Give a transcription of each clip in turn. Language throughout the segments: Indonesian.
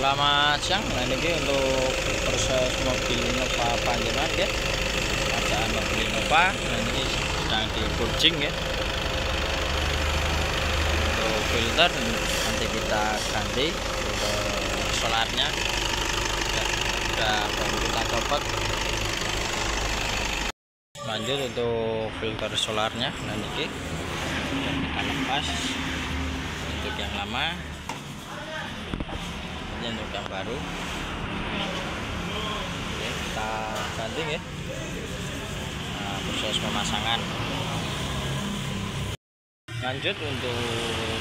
Selamat siang. Nah ini untuk proses mobil Innova panjenengan ya. Bacaan mobil Innova. Nah ini sedang di purging ya. Untuk filter nanti kita ganti. Untuk solarnya sudah baru kita copot. Lanjut untuk filter solarnya. Nah ini kita lepas untuk yang lama. Untuk yang baru oke, kita ganti ya. Nah, proses pemasangan lanjut untuk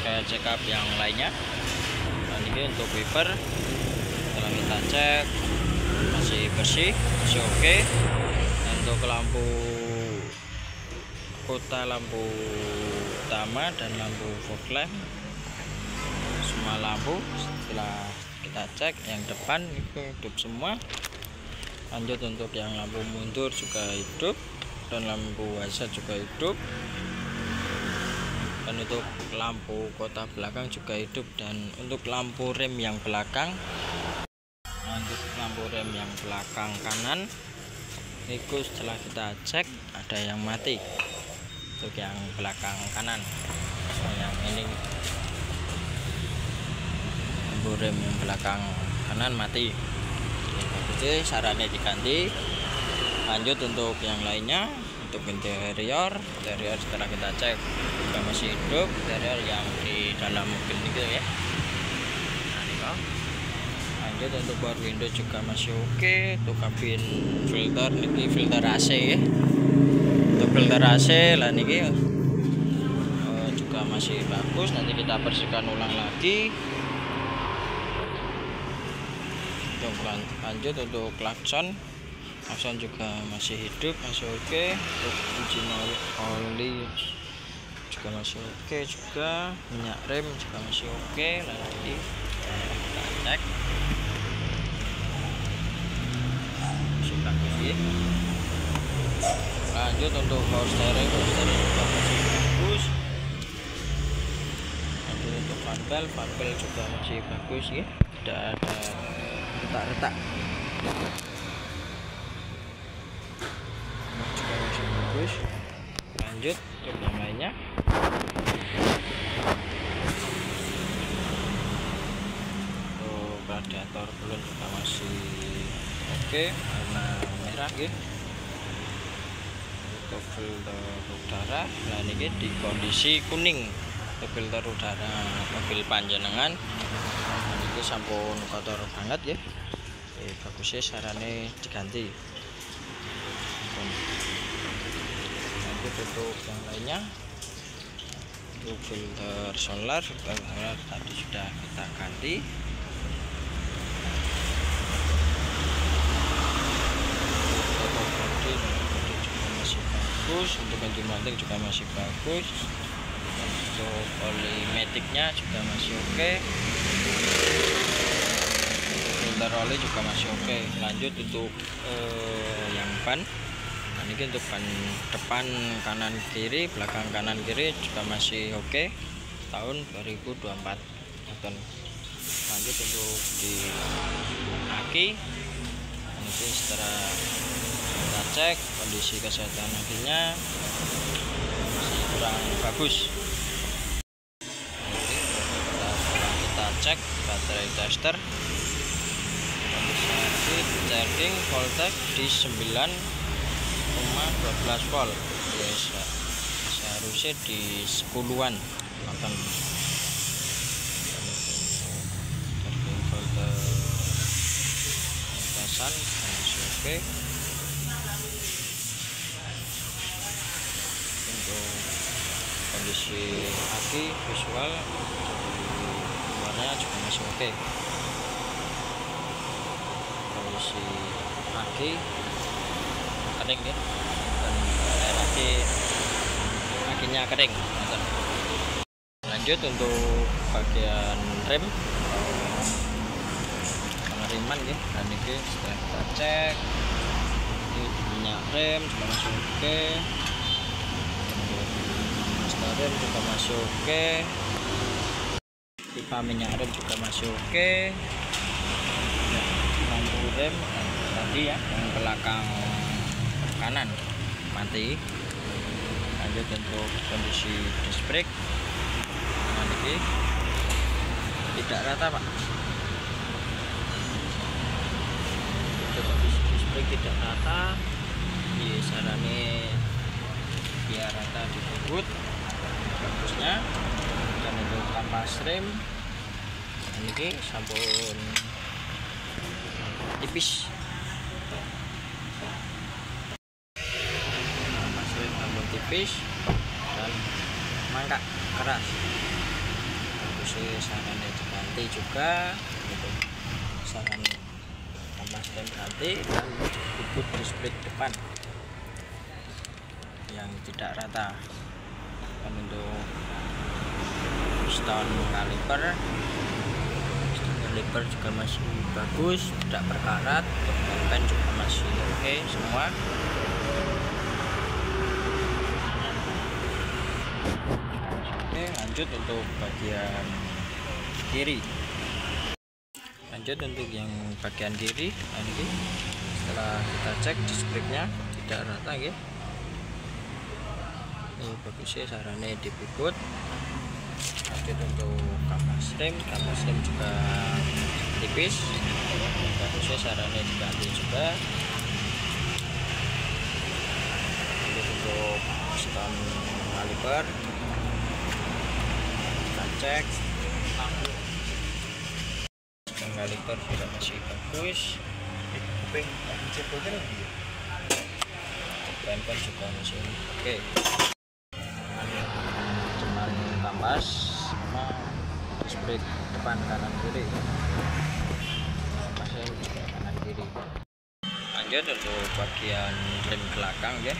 kayak check up yang lainnya. Nah, ini untuk wiper setelah kita cek masih bersih, masih oke. Untuk lampu kota, lampu utama dan lampu fog lamp, semua lampu setelah kita cek yang depan itu hidup semua. Lanjut untuk yang lampu mundur juga hidup dan lampu hazard juga hidup, dan untuk lampu kota belakang juga hidup. Dan untuk lampu rem yang belakang, lanjut lampu rem yang belakang kanan itu setelah kita cek ada yang mati. Untuk yang belakang kanan, yang ini lampu rem yang belakang kanan mati. Jadi sarannya diganti. Lanjut untuk yang lainnya, untuk interior setelah kita cek juga masih hidup. Interior yang di dalam mobil itu ya. Nah, ini kok. Lanjut untuk power window juga masih oke. Untuk kabin filter ini filter AC ya. Untuk filter AC lah ini juga masih bagus. Nanti kita bersihkan ulang lagi. Lanjut untuk klakson juga masih hidup, masih oke. Untuk engine oli juga masih oke juga. Minyak rem juga masih oke. Nanti kita cek masih bagus ya. Lanjut untuk power steering juga masih bagus. Lanjut untuk fan belt juga masih bagus ya, tidak ada retak-retak. Juga masih bagus. Lanjut untuk yang lainnya. Untuk radiator belum juga masih oke, warna merah ya. Untuk filter udara, nah ini di kondisi kuning. Untuk filter udara mobil panjenengan itu sampun kotor banget ya. Bagusnya sarannya diganti. Lanjut untuk yang lainnya, untuk filter solar tadi sudah kita ganti. Untuk bodi juga masih bagus. Untuk ganti mounting juga masih bagus. Untuk oli maticnya juga masih oke. Filter oli juga masih oke. Lanjut untuk yang ban. Nah, ini untuk ban depan kanan kiri, belakang kanan kiri juga masih oke. Tahun 2024. Lanjut untuk di aki. Nanti setelah kita cek kondisi kesehatan akinya masih kurang bagus. Kita cek baterai tester. Charging voltage di 9,12 volt ya, seharusnya di 10-an. Charging voltage atasan masih oke. Untuk kondisi aki visual luarnya juga masih oke. Kondisi aki kering ya, dan air akinya kering. Lanjut untuk bagian rem pengeriman ya. Dan ini setelah kita cek ini minyak rem juga masih oke. Untuk rem juga masih oke. pipa minyak rem juga masih oke. Ya, lampu rem tadi ya yang belakang kanan mati. Lanjut untuk kondisi disc brake. Nah, ini tidak rata pak, untuk kondisi disc brake tidak rata. Di sarane biar rata di bubut bagusnya. Dan untuk kampas rem ini sampun tipis, kampas rem sampun tipis dan mangkak keras. Bagusnya sarane diganti juga, untuk saran kampas rem ganti dan bubut disc brake depan yang tidak rata. Dan untuk piston kaliper juga masih bagus, tidak berkarat. Untuk pen juga masih oke semua. Oke, lanjut untuk bagian kiri. Lanjut untuk yang bagian kiri. Nah, ini setelah kita cek disc brake-nya tidak rata ya. Ini bagusnya sarane dibubut. Lanjut untuk kampas rem juga tipis, bagusnya sarane diganti juga. Lanjut untuk piston kaliper kita cek, piston kaliper juga masih bagus. Pen juga masih oke. Kampas sama disc brake depan kanan kiri, kampasnya juga kanan kiri. Lanjut untuk bagian rem belakang ya,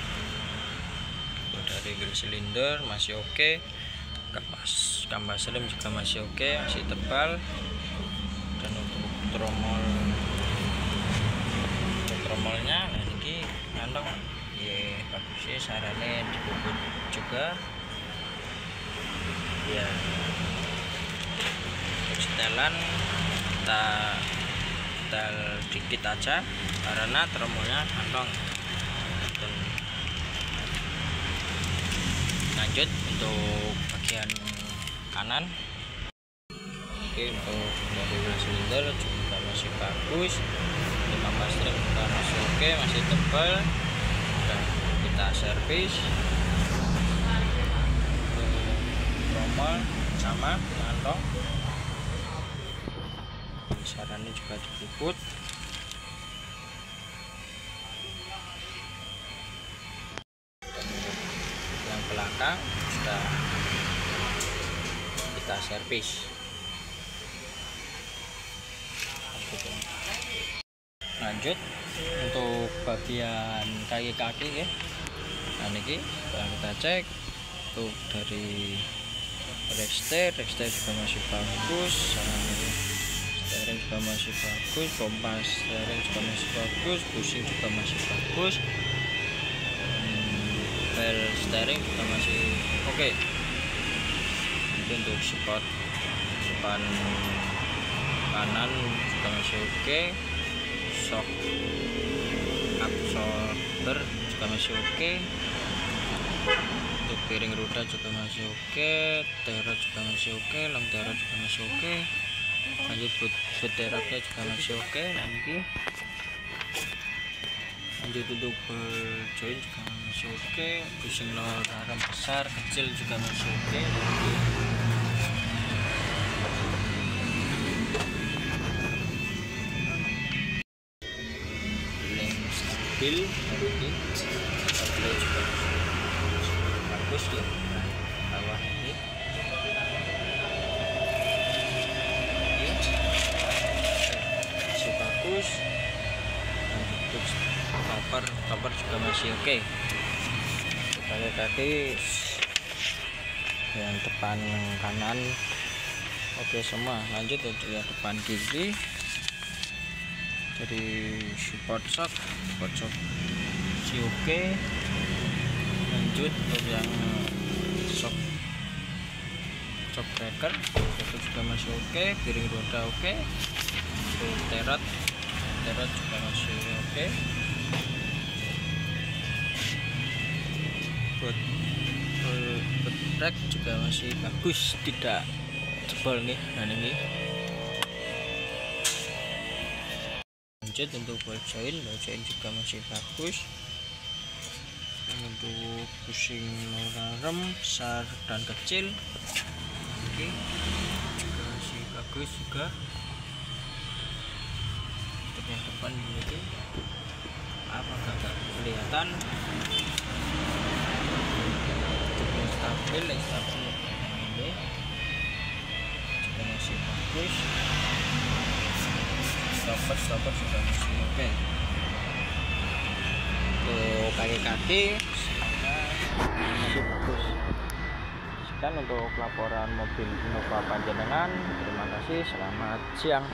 dari grill silinder masih oke. Kampas rem juga masih oke, masih tebal. Dan untuk tromolnya nah ini ngantong ya, bagusnya sarane dibubut juga ya. Untuk setelan kita setel dikit aja karena tromolnya kantong. Lanjut untuk bagian kanan. Oke, untuk dari grill silinder juga masih bagus. Kampas rem juga masih oke, masih tebal. Udah kita servis. Tromol sama kantong, sarannya juga dibubut. Dan yang belakang sudah kita servis. Lanjut untuk bagian kaki-kaki ya. Nah ini kita cek untuk dari Rexter juga masih bagus, steering juga masih bagus, kompas steering juga masih bagus, bushing juga masih bagus, bel steering juga masih oke. Untuk support depan kanan juga masih oke, shock absorber juga masih oke. Untuk piring roda juga masih oke, terot juga masih oke, long terot juga masih oke. Lanjut boot terotnya juga masih oke. Nanti lanjut untuk join juga masih oke, pusing lower arm besar kecil juga masih oke. Lem stabil ini juga bagus ya, bawah ini masih bagus. Untuk cover juga masih oke. Kaki yang depan kanan oke semua. Lanjut untuk yang depan kiri, dari support shock masih oke. Lanjut untuk yang shock shock breaker itu juga masih oke, piring roda oke, untuk terot juga masih oke. Buat rek juga masih bagus, tidak jebol nih. Nah ini lanjut untuk ball joint juga masih bagus. Untuk pusing rem besar dan kecil oke, juga masih bagus juga. Untuk yang depan ini apa agak kelihatan. Stabil ini juga masih bagus. Stopper juga masih oke. Untuk kaki-kaki masih bagus. Sekian untuk laporan mobil Innova panjenengan. Terima kasih, selamat siang.